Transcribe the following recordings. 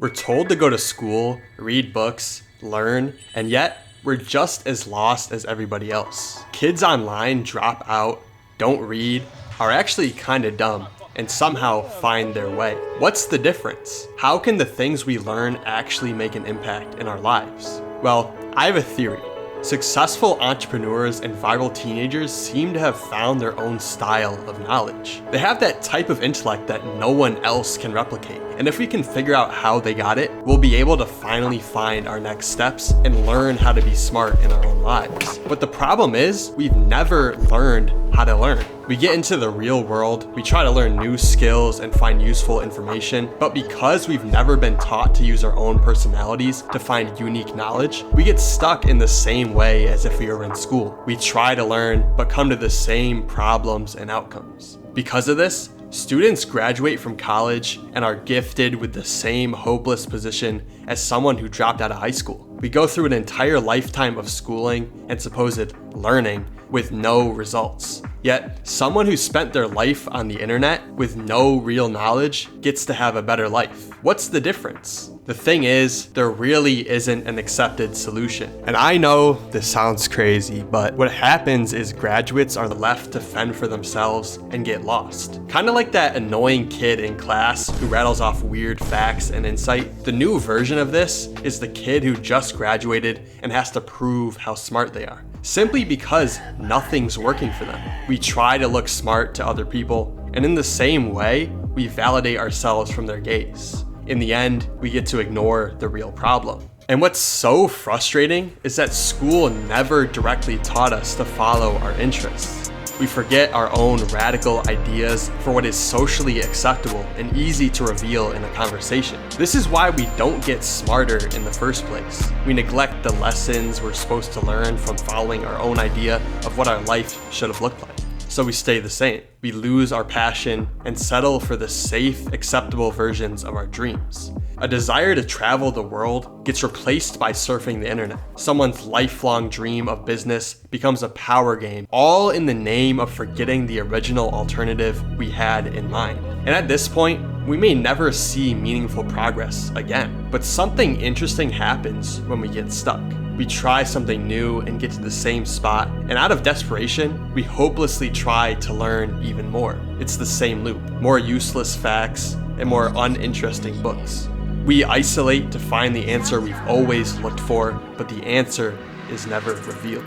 We're told to go to school, read books, learn, and yet we're just as lost as everybody else. Kids online drop out, don't read, are actually kinda dumb, and somehow find their way. What's the difference? How can the things we learn actually make an impact in our lives? Well, I have a theory. Successful entrepreneurs and viral teenagers seem to have found their own style of knowledge. They have that type of intellect that no one else can replicate. And if we can figure out how they got it, we'll be able to finally find our next steps and learn how to be smart in our own lives. But the problem is, we've never learned how to learn. We get into the real world, we try to learn new skills and find useful information, but because we've never been taught to use our own personalities to find unique knowledge, we get stuck in the same way as if we were in school. We try to learn, but come to the same problems and outcomes. Because of this, students graduate from college and are gifted with the same hopeless position as someone who dropped out of high school. We go through an entire lifetime of schooling and supposed learning with no results. Yet, someone who spent their life on the internet with no real knowledge gets to have a better life. What's the difference? The thing is, there really isn't an accepted solution. And I know this sounds crazy, but what happens is graduates are left to fend for themselves and get lost. Kind of like that annoying kid in class who rattles off weird facts and insight. The new version of this is the kid who just graduated and has to prove how smart they are, simply because nothing's working for them. We try to look smart to other people, and in the same way, we validate ourselves from their gaze. In the end, we get to ignore the real problem. And what's so frustrating is that school never directly taught us to follow our interests. We forget our own radical ideas for what is socially acceptable and easy to reveal in a conversation. This is why we don't get smarter in the first place. We neglect the lessons we're supposed to learn from following our own idea of what our life should have looked like. So we stay the same. We lose our passion and settle for the safe, acceptable versions of our dreams. A desire to travel the world gets replaced by surfing the internet. Someone's lifelong dream of business becomes a power game, all in the name of forgetting the original alternative we had in mind. And at this point, we may never see meaningful progress again. But something interesting happens when we get stuck. We try something new and get to the same spot, and out of desperation, we hopelessly try to learn even more. It's the same loop, more useless facts and more uninteresting books. We isolate to find the answer we've always looked for, but the answer is never revealed.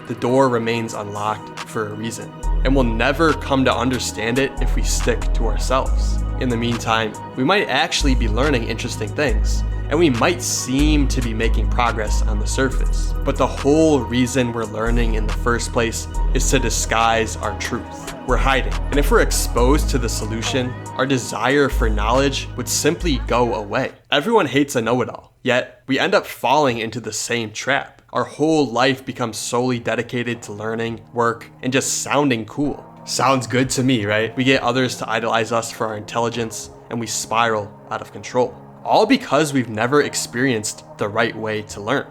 The door remains unlocked for a reason, and we'll never come to understand it if we stick to ourselves. In the meantime, we might actually be learning interesting things, and we might seem to be making progress on the surface. But the whole reason we're learning in the first place is to disguise our truth. We're hiding. And if we're exposed to the solution, our desire for knowledge would simply go away. Everyone hates a know-it-all, yet we end up falling into the same trap. Our whole life becomes solely dedicated to learning, work, and just sounding cool. Sounds good to me, right? We get others to idolize us for our intelligence, and we spiral out of control. All because we've never experienced the right way to learn.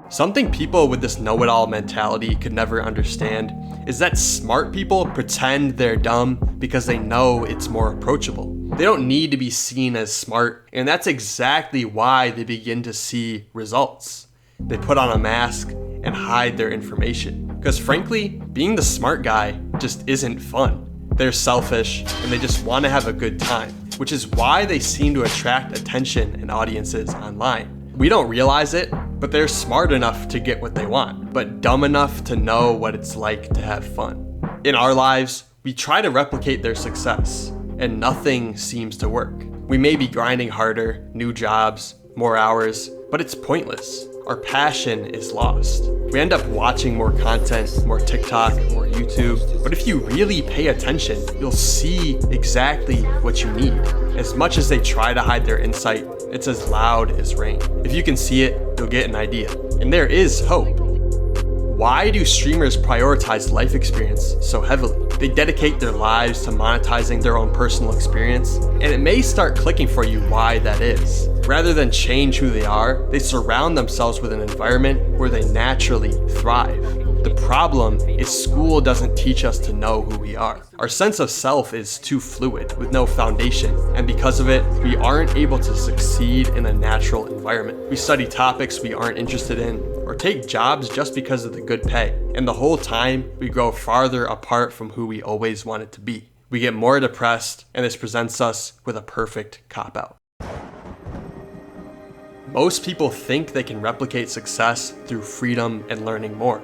Something people with this know-it-all mentality could never understand is that smart people pretend they're dumb because they know it's more approachable. They don't need to be seen as smart, and that's exactly why they begin to see results. They put on a mask and hide their information. Because frankly, being the smart guy just isn't fun. They're selfish, and they just want to have a good time, which is why they seem to attract attention and audiences online. We don't realize it, but they're smart enough to get what they want, but dumb enough to know what it's like to have fun. In our lives, we try to replicate their success, and nothing seems to work. We may be grinding harder, new jobs, more hours, but it's pointless. Our passion is lost. We end up watching more content, more TikTok, more YouTube. But if you really pay attention, you'll see exactly what you need. As much as they try to hide their insight, it's as loud as rain. If you can see it, you'll get an idea. And there is hope. Why do streamers prioritize life experience so heavily? They dedicate their lives to monetizing their own personal experience, and it may start clicking for you why that is. Rather than change who they are, they surround themselves with an environment where they naturally thrive. The problem is school doesn't teach us to know who we are. Our sense of self is too fluid with no foundation, and because of it, we aren't able to succeed in a natural environment. We study topics we aren't interested in, or take jobs just because of the good pay, and the whole time we grow farther apart from who we always wanted to be. We get more depressed, and this presents us with a perfect cop-out. Most people think they can replicate success through freedom and learning more.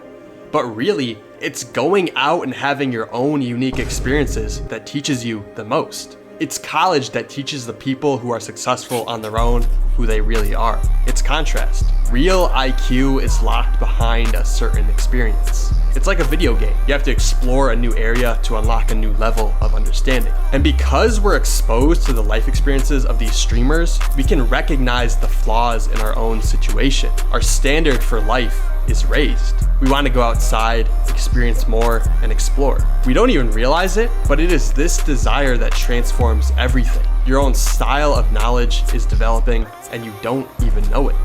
But really, it's going out and having your own unique experiences that teaches you the most. It's college that teaches the people who are successful on their own who they really are. It's contrast. Real IQ is locked behind a certain experience. It's like a video game. You have to explore a new area to unlock a new level of understanding. And because we're exposed to the life experiences of these streamers, we can recognize the flaws in our own situation. Our standard for life is raised. We want to go outside, experience more, and explore. We don't even realize it, but it is this desire that transforms everything. Your own style of knowledge is developing, and you don't even know it.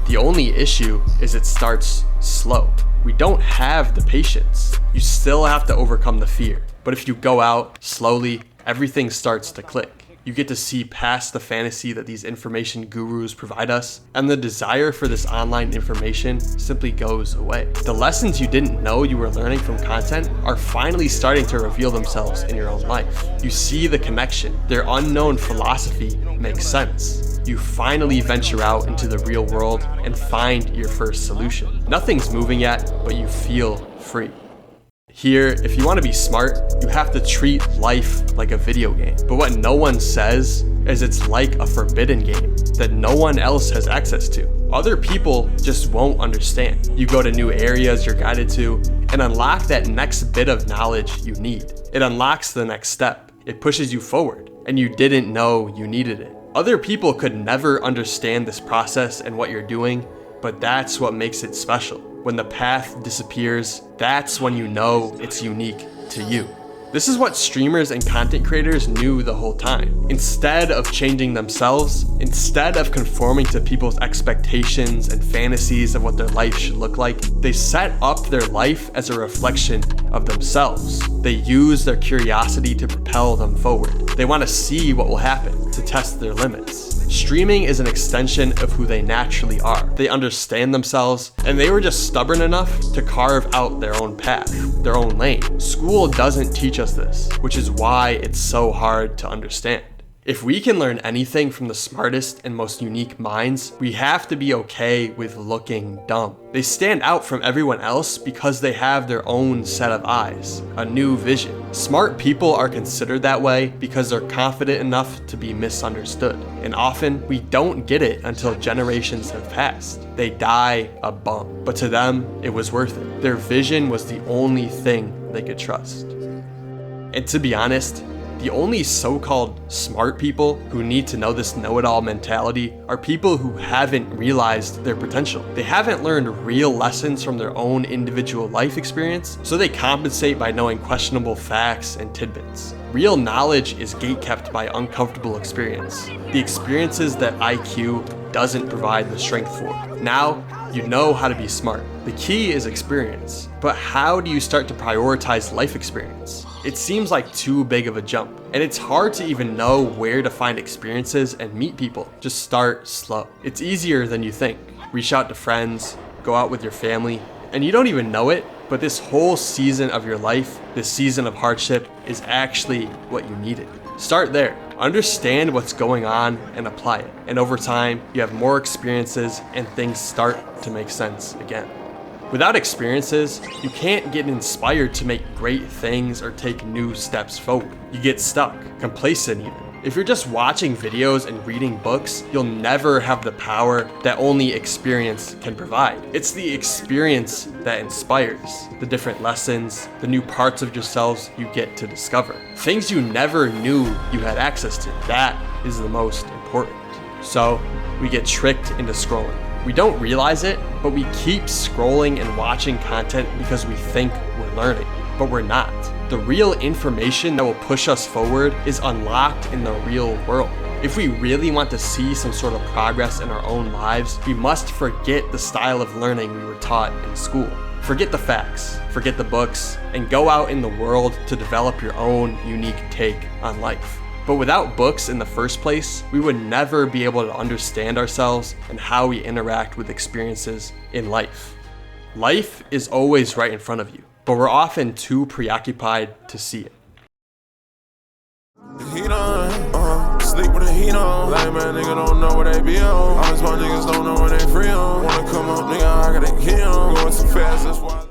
The only issue is it starts slow. We don't have the patience. You still have to overcome the fear. But if you go out slowly, everything starts to click. You get to see past the fantasy that these information gurus provide us, and the desire for this online information simply goes away. The lessons you didn't know you were learning from content are finally starting to reveal themselves in your own life. You see the connection. Their unknown philosophy makes sense. You finally venture out into the real world and find your first solution. Nothing's moving yet, but you feel free. Here, if you want to be smart, you have to treat life like a video game. But what no one says is it's like a forbidden game that no one else has access to. Other people just won't understand. You go to new areas you're guided to and unlock that next bit of knowledge you need. It unlocks the next step. It pushes you forward, and you didn't know you needed it. Other people could never understand this process and what you're doing, but that's what makes it special. When the path disappears, that's when you know it's unique to you. This is what streamers and content creators knew the whole time. Instead of changing themselves, instead of conforming to people's expectations and fantasies of what their life should look like, they set up their life as a reflection of themselves. They use their curiosity to propel them forward. They want to see what will happen, to test their limits. Streaming is an extension of who they naturally are. They understand themselves, and they were just stubborn enough to carve out their own path, their own lane. School doesn't teach us this, which is why it's so hard to understand. If we can learn anything from the smartest and most unique minds, we have to be okay with looking dumb. They stand out from everyone else because they have their own set of eyes, a new vision. Smart people are considered that way because they're confident enough to be misunderstood. And often, we don't get it until generations have passed. They die a bum, but to them, it was worth it. Their vision was the only thing they could trust. And to be honest, the only so-called smart people who need to know this know-it-all mentality are people who haven't realized their potential. They haven't learned real lessons from their own individual life experience, so they compensate by knowing questionable facts and tidbits. Real knowledge is gatekept by uncomfortable experience, the experiences that IQ doesn't provide the strength for. Now, you know how to be smart. The key is experience, but how do you start to prioritize life experience? It seems like too big of a jump, and it's hard to even know where to find experiences and meet people. Just start slow. It's easier than you think. Reach out to friends, go out with your family, and you don't even know it, but this whole season of your life, this season of hardship, is actually what you needed. Start there. Understand what's going on and apply it. And over time, you have more experiences and things start to make sense again. Without experiences, you can't get inspired to make great things or take new steps forward. You get stuck, complacent even. If you're just watching videos and reading books, you'll never have the power that only experience can provide. It's the experience that inspires, the different lessons, the new parts of yourselves you get to discover. Things you never knew you had access to. That is the most important. So, we get tricked into scrolling. We don't realize it, but we keep scrolling and watching content because we think we're learning, but we're not. The real information that will push us forward is unlocked in the real world. If we really want to see some sort of progress in our own lives, we must forget the style of learning we were taught in school. Forget the facts, forget the books, and go out in the world to develop your own unique take on life. But without books in the first place, we would never be able to understand ourselves and how we interact with experiences in life. Life is always right in front of you, but we're often too preoccupied to see it. Heat on, sleep with the heat on. Lame man nigga don't know where they be on. All these my niggas don't know where they free on. Wanna come up, nigga, I gotta get on. Going too fast, that's why.